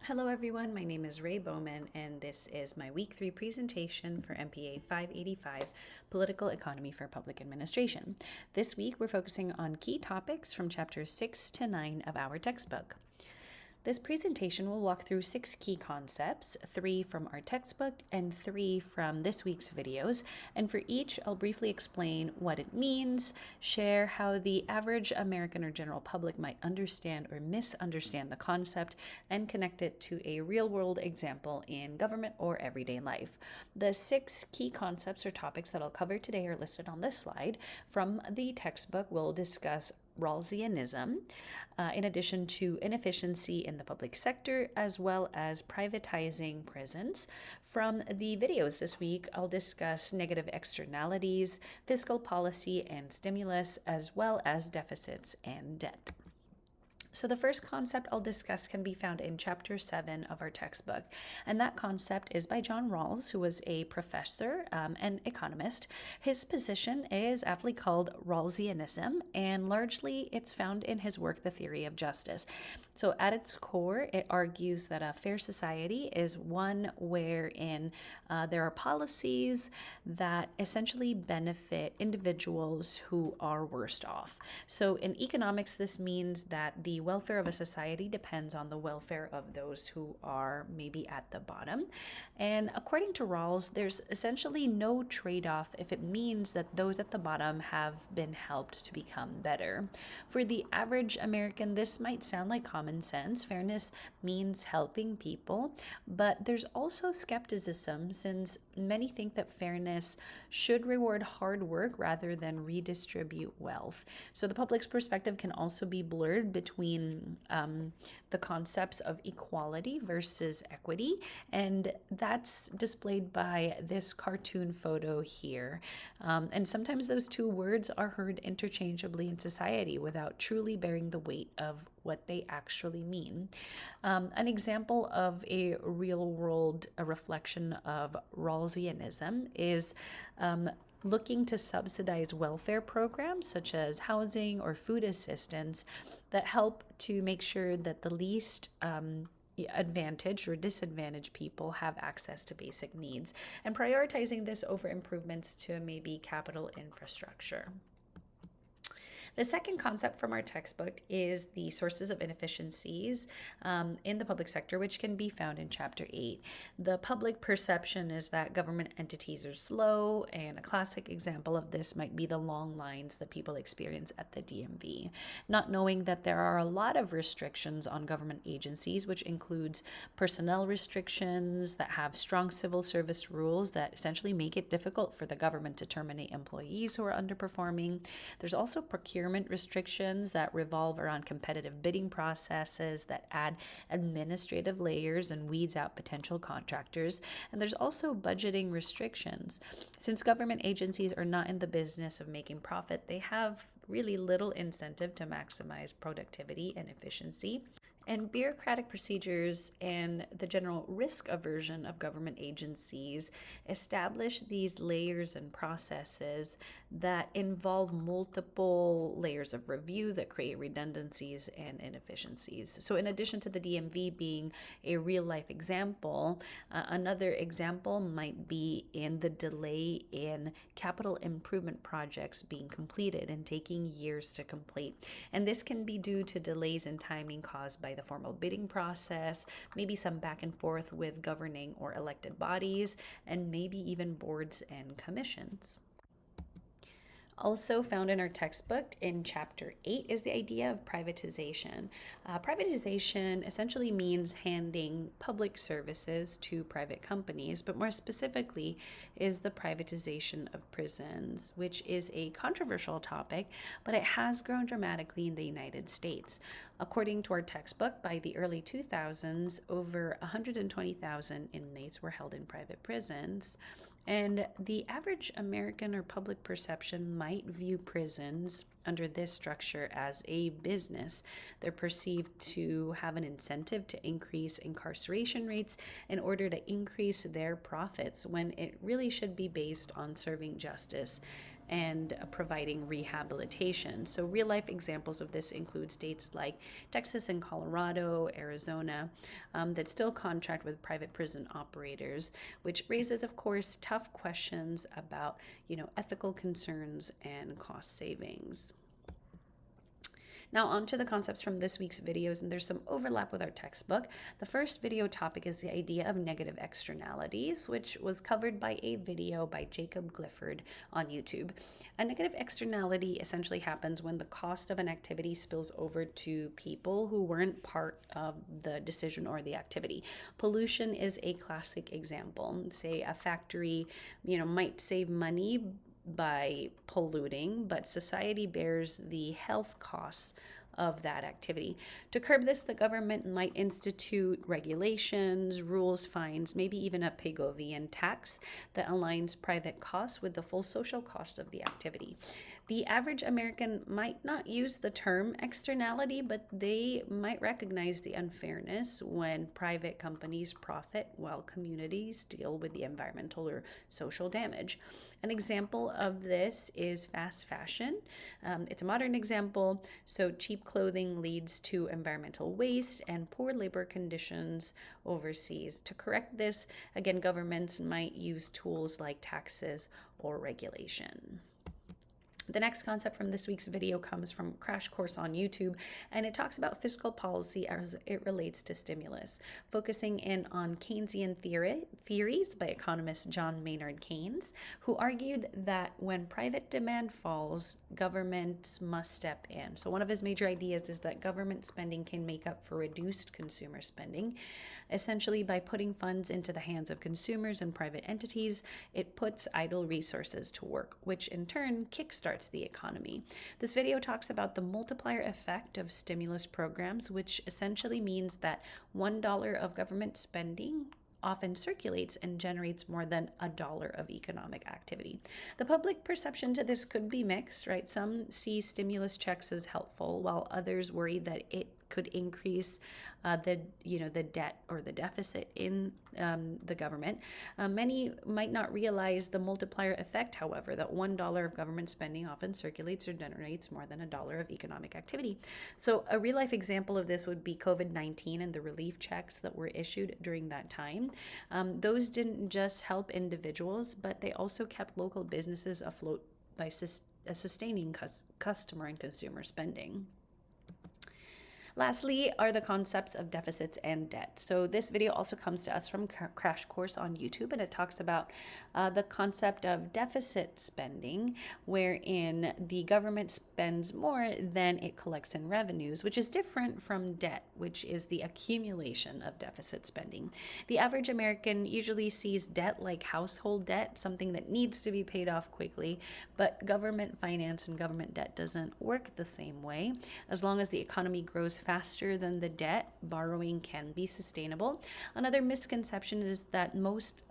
Hello everyone, my name is Ray Bowman and this is my week 3 presentation for MPA 585, Political Economy for Public Administration. This week we're focusing on key topics from chapters 6 to 9 of our textbook. This presentation will walk through 6 key concepts, 3 from our textbook and 3 from this week's videos, and for each I'll briefly explain what it means, share how the average American or general public might understand or misunderstand the concept, and connect it to a real-world example in government or everyday life. The 6 key concepts or topics that I'll cover today are listed on this slide. From the textbook, we'll discuss Rawlsianism, in addition to inefficiency in the public sector, as well as privatizing prisons. From the videos this week, I'll discuss negative externalities, fiscal policy and stimulus, as well as deficits and debt. So the first concept I'll discuss can be found in chapter 7 of our textbook, and that concept is by John Rawls, who was a professor and economist. His position is aptly called Rawlsianism, and largely it's found in his work, The Theory of Justice. So at its core, it argues that a fair society is one wherein there are policies that essentially benefit individuals who are worst off. So in economics, this means that the welfare of a society depends on the welfare of those who are maybe at the bottom. And according to Rawls, there's essentially no trade-off if it means that those at the bottom have been helped to become better. For the average American, this might sound like common sense. Fairness means helping people, but there's also skepticism since many think that fairness should reward hard work rather than redistribute wealth. So the public's perspective can also be blurred between the concepts of equality versus equity, and that's displayed by this cartoon photo here. And sometimes those two words are heard interchangeably in society without truly bearing the weight of what they actually mean. An example of a real-world reflection of Rawlsianism is looking to subsidize welfare programs such as housing or food assistance that help to make sure that the least advantaged or disadvantaged people have access to basic needs, and prioritizing this over improvements to maybe capital infrastructure. The second concept from our textbook is the sources of inefficiencies in the public sector, which can be found in chapter 8. The public perception is that government entities are slow, and a classic example of this might be the long lines that people experience at the DMV. Not knowing that there are a lot of restrictions on government agencies, which includes personnel restrictions that have strong civil service rules that essentially make it difficult for the government to terminate employees who are underperforming. There's also procurement restrictions that revolve around competitive bidding processes that add administrative layers and weeds out potential contractors. And there's also budgeting restrictions. Since government agencies are not in the business of making profit, they have really little incentive to maximize productivity and efficiency. And bureaucratic procedures and the general risk aversion of government agencies establish these layers and processes that involve multiple layers of review that create redundancies and inefficiencies. So in addition to the DMV being a real-life example, another example might be in the delay in capital improvement projects being completed and taking years to complete. And this can be due to delays in timing caused by the formal bidding process, maybe some back and forth with governing or elected bodies, and maybe even boards and commissions. Also found in our textbook in chapter 8 is the idea of privatization. Privatization essentially means handing public services to private companies, but more specifically is the privatization of prisons, which is a controversial topic, but it has grown dramatically in the United States. According to our textbook, by the early 2000s, over 120,000 inmates were held in private prisons. And the average American or public perception might view prisons under this structure as a business. They're perceived to have an incentive to increase incarceration rates in order to increase their profits, when it really should be based on serving justice and providing rehabilitation. So real life examples of this include states like Texas and Colorado, Arizona, that still contract with private prison operators, which raises, of course, tough questions about, ethical concerns and cost savings. Now on to the concepts from this week's videos, and there's some overlap with our textbook. The first video topic is the idea of negative externalities, which was covered by a video by Jacob Clifford on YouTube. A negative externality essentially happens when the cost of an activity spills over to people who weren't part of the decision or the activity. Pollution is a classic example. Say a factory, might save money by polluting, but society bears the health costs of that activity. To curb this, the government might institute regulations, rules, fines, maybe even a Pigovian tax that aligns private costs with the full social cost of the activity. The average American might not use the term externality, but they might recognize the unfairness when private companies profit while communities deal with the environmental or social damage. An example of this is fast fashion. It's a modern example. So cheap clothing leads to environmental waste and poor labor conditions overseas. To correct this, again, governments might use tools like taxes or regulation. The next concept from this week's video comes from Crash Course on YouTube, and it talks about fiscal policy as it relates to stimulus, focusing in on Keynesian theories by economist John Maynard Keynes, who argued that when private demand falls, governments must step in. So one of his major ideas is that government spending can make up for reduced consumer spending. Essentially, by putting funds into the hands of consumers and private entities, it puts idle resources to work, which in turn kickstarts the economy. This video talks about the multiplier effect of stimulus programs, which essentially means that $1 of government spending often circulates and generates more than $1 of economic activity. The public perception to this could be mixed, right? Some see stimulus checks as helpful, while others worry that it could increase the debt or the deficit in the government. Many might not realize the multiplier effect, however, that $1 of government spending often circulates or generates more than $1 of economic activity. So a real life example of this would be COVID-19 and the relief checks that were issued during that time. Those didn't just help individuals, but they also kept local businesses afloat by sustaining customer and consumer spending. Lastly are the concepts of deficits and debt. So this video also comes to us from Crash Course on YouTube, and it talks about the concept of deficit spending, wherein the government spends more than it collects in revenues, which is different from debt, which is the accumulation of deficit spending. The average American usually sees debt like household debt, something that needs to be paid off quickly, but government finance and government debt doesn't work the same way. As long as the economy grows faster than the debt, borrowing can be sustainable. Another misconception is that most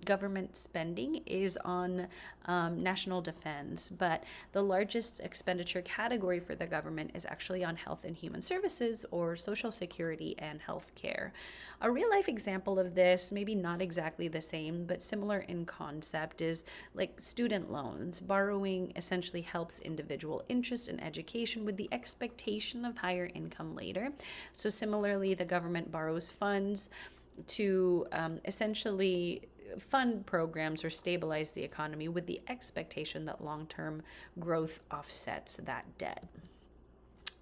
government spending is on national defense, but the largest expenditure category for the government is actually on health and human services, or social security and health care. A real life example of this, maybe not exactly the same, but similar in concept, is like student loans. Borrowing essentially helps individual interest in education with the expectation of higher income later. So similarly, the government borrows funds to essentially fund programs or stabilize the economy with the expectation that long-term growth offsets that debt.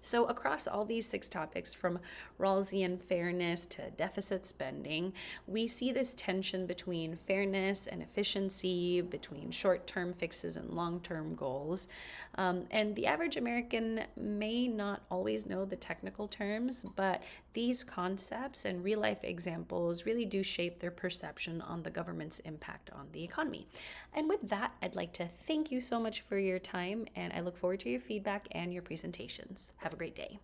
So across all these 6 topics, from Rawlsian fairness to deficit spending, we see this tension between fairness and efficiency, between short-term fixes and long-term goals. And the average American may not always know the technical terms, but these concepts and real-life examples really do shape their perception on the government's impact on the economy. And with that, I'd like to thank you so much for your time, and I look forward to your feedback and your presentations. Have a great day.